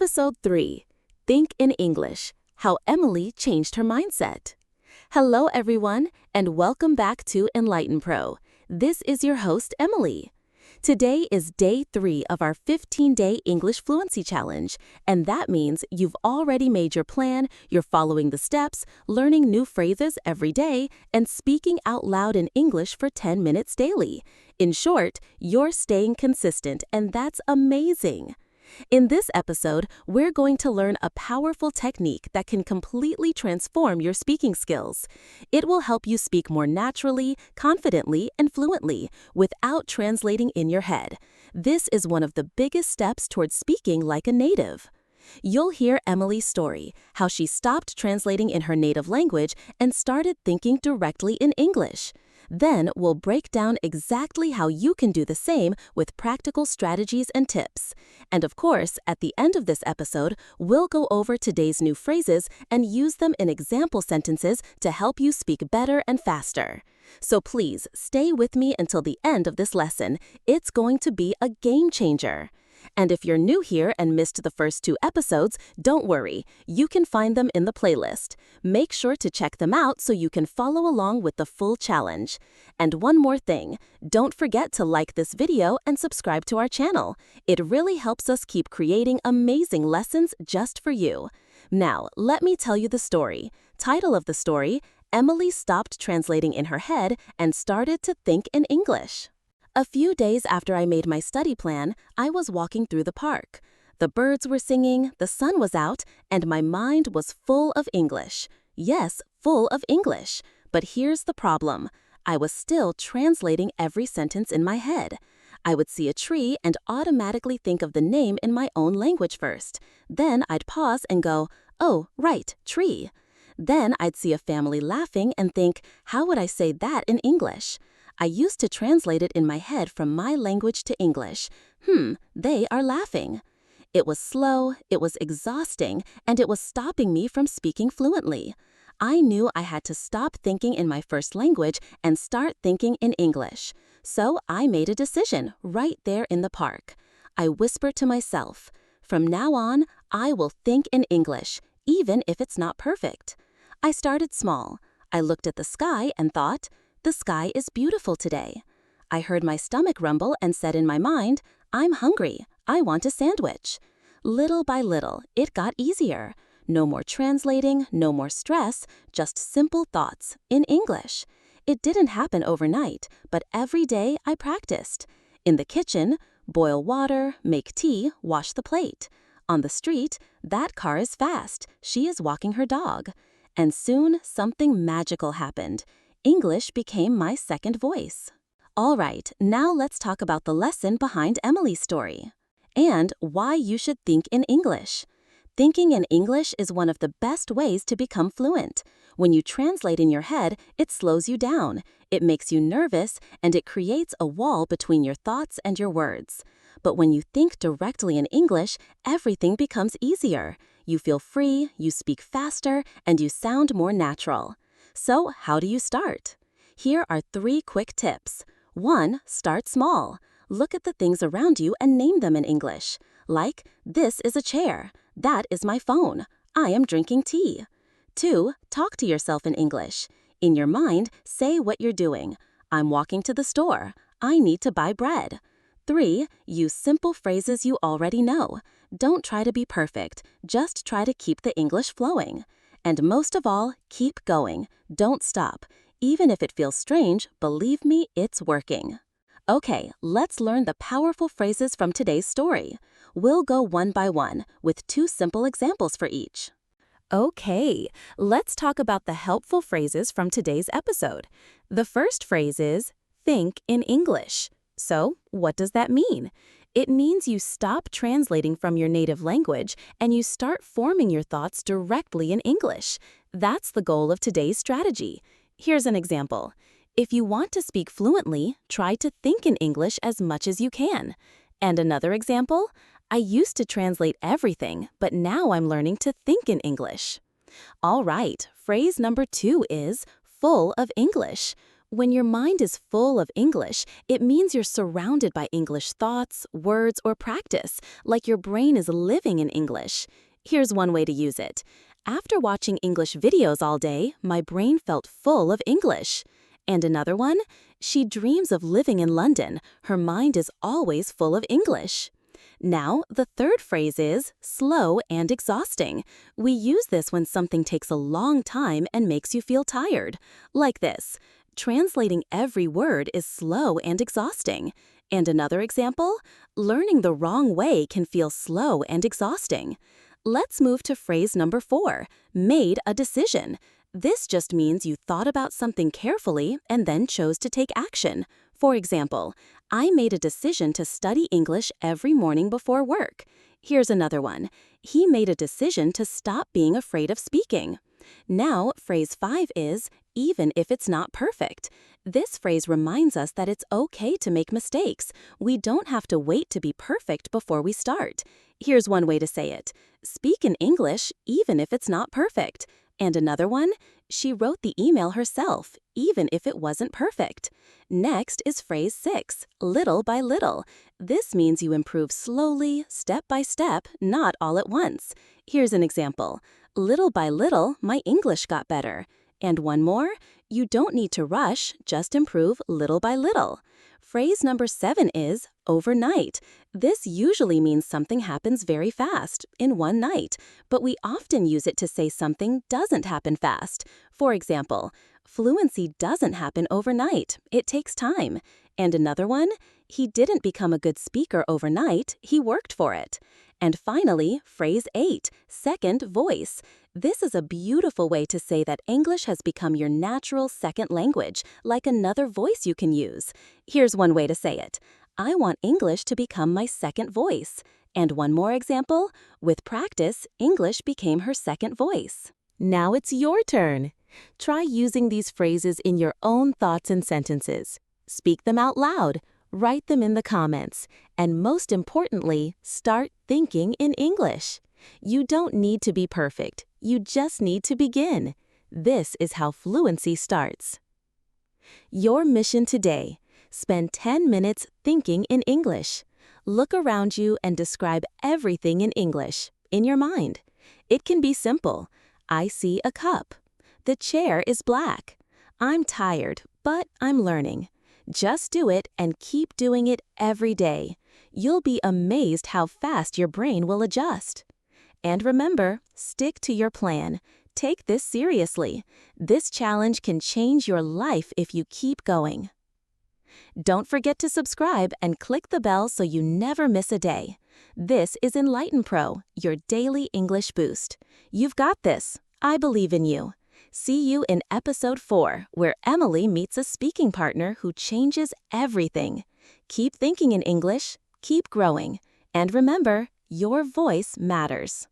Episode 3, Think in English, How Emily Changed Her Mindset. Hello everyone, and welcome back to EnglightenPro. This is your host, Emily. Today is day 3 of our 15-day English Fluency Challenge, and that means you've already made your plan, you're following the steps, learning new phrases every day, and speaking out loud in English for 10 minutes daily. In short, you're staying consistent, and that's amazing. In this episode, we're going to learn a powerful technique that can completely transform your speaking skills. It will help you speak more naturally, confidently, and fluently without translating in your head. This is one of the biggest steps towards speaking like a native. You'll hear Emily's story, how she stopped translating in her native language and started thinking directly in English. Then we'll break down exactly how you can do the same with practical strategies and tips. And of course, at the end of this episode, we'll go over today's new phrases and use them in example sentences to help you speak better and faster. So please, stay with me until the end of this lesson. It's going to be a game changer. And if you're new here and missed the first 2 episodes, don't worry, you can find them in the playlist. Make sure to check them out so you can follow along with the full challenge. And one more thing, don't forget to like this video and subscribe to our channel. It really helps us keep creating amazing lessons just for you. Now, let me tell you the story. Title of the story, Emily stopped translating in her head and started to think in English. A few days after I made my study plan, I was walking through the park. The birds were singing, the sun was out, and my mind was full of English. Yes, full of English. But here's the problem. I was still translating every sentence in my head. I would see a tree and automatically think of the name in my own language first. Then I'd pause and go, oh, right, tree. Then I'd see a family laughing and think, how would I say that in English? I used to translate it in my head from my language to English. They are laughing. It was slow, it was exhausting, and it was stopping me from speaking fluently. I knew I had to stop thinking in my first language and start thinking in English. So I made a decision right there in the park. I whispered to myself, from now on, I will think in English, even if it's not perfect. I started small. I looked at the sky and thought, the sky is beautiful today. I heard my stomach rumble and said in my mind, I'm hungry. I want a sandwich. Little by little, it got easier. No more translating, no more stress, just simple thoughts in English. It didn't happen overnight, but every day I practiced. In the kitchen, boil water, make tea, wash the plate. On the street, that car is fast. She is walking her dog. And soon something magical happened. English became my second voice. All right, now let's talk about the lesson behind Emily's story and why you should think in English. Thinking in English is one of the best ways to become fluent. When you translate in your head, it slows you down, it makes you nervous, and it creates a wall between your thoughts and your words. But when you think directly in English, everything becomes easier. You feel free, you speak faster, and you sound more natural. So, how do you start? Here are 3 quick tips. 1. Start small. Look at the things around you and name them in English. Like, this is a chair. That is my phone. I am drinking tea. 2. Talk to yourself in English. In your mind, say what you're doing. I'm walking to the store. I need to buy bread. 3. Use simple phrases you already know. Don't try to be perfect. Just try to keep the English flowing. And most of all, keep going. Don't stop. Even if it feels strange, believe me, it's working. Okay, let's learn the powerful phrases from today's story. We'll go one by one with 2 simple examples for each. Okay, let's talk about the helpful phrases from today's episode. The first phrase is, think in English. So, what does that mean? It means you stop translating from your native language and you start forming your thoughts directly in English. That's the goal of today's strategy. Here's an example. If you want to speak fluently, try to think in English as much as you can. And another example, I used to translate everything, but now I'm learning to think in English. All right, phrase number 2 is full of English. When your mind is full of English, it means you're surrounded by English thoughts, words, or practice, like your brain is living in English. Here's one way to use it. After watching English videos all day, my brain felt full of English. And another one, she dreams of living in London. Her mind is always full of English. Now, the third phrase is slow and exhausting. We use this when something takes a long time and makes you feel tired. Like this. Translating every word is slow and exhausting. And another example, learning the wrong way can feel slow and exhausting. Let's move to phrase number 4, made a decision. This just means you thought about something carefully and then chose to take action. For example, I made a decision to study English every morning before work. Here's another one. He made a decision to stop being afraid of speaking. Now, phrase 5 is, even if it's not perfect. This phrase reminds us that it's okay to make mistakes. We don't have to wait to be perfect before we start. Here's one way to say it. Speak in English even if it's not perfect. And another one, she wrote the email herself, even if it wasn't perfect. Next is phrase 6, little by little. This means you improve slowly, step by step, not all at once. Here's an example. Little by little, my English got better. And one more, you don't need to rush, just improve little by little. Phrase number 7 is overnight. This usually means something happens very fast, in one night, but we often use it to say something doesn't happen fast. For example, fluency doesn't happen overnight, it takes time. And another one, he didn't become a good speaker overnight, he worked for it. And finally, phrase 8, second voice. This is a beautiful way to say that English has become your natural second language, like another voice you can use. Here's one way to say it. I want English to become my second voice. And one more example, with practice, English became her second voice. Now it's your turn. Try using these phrases in your own thoughts and sentences. Speak them out loud. Write them in the comments, and most importantly, start thinking in English. You don't need to be perfect, you just need to begin. This is how fluency starts. Your mission today: spend 10 minutes thinking in English. Look around you and describe everything in English, in your mind. It can be simple. I see a cup. The chair is black. I'm tired, but I'm learning. Just do it and keep doing it every day. You'll be amazed how fast your brain will adjust. And remember, stick to your plan. Take this seriously. This challenge can change your life if you keep going. Don't forget to subscribe and click the bell so you never miss a day. This is EnglightenPro, your daily English boost. You've got this. I believe in you. See you in episode 4, where Emily meets a speaking partner who changes everything. Keep thinking in English, keep growing, and remember, your voice matters.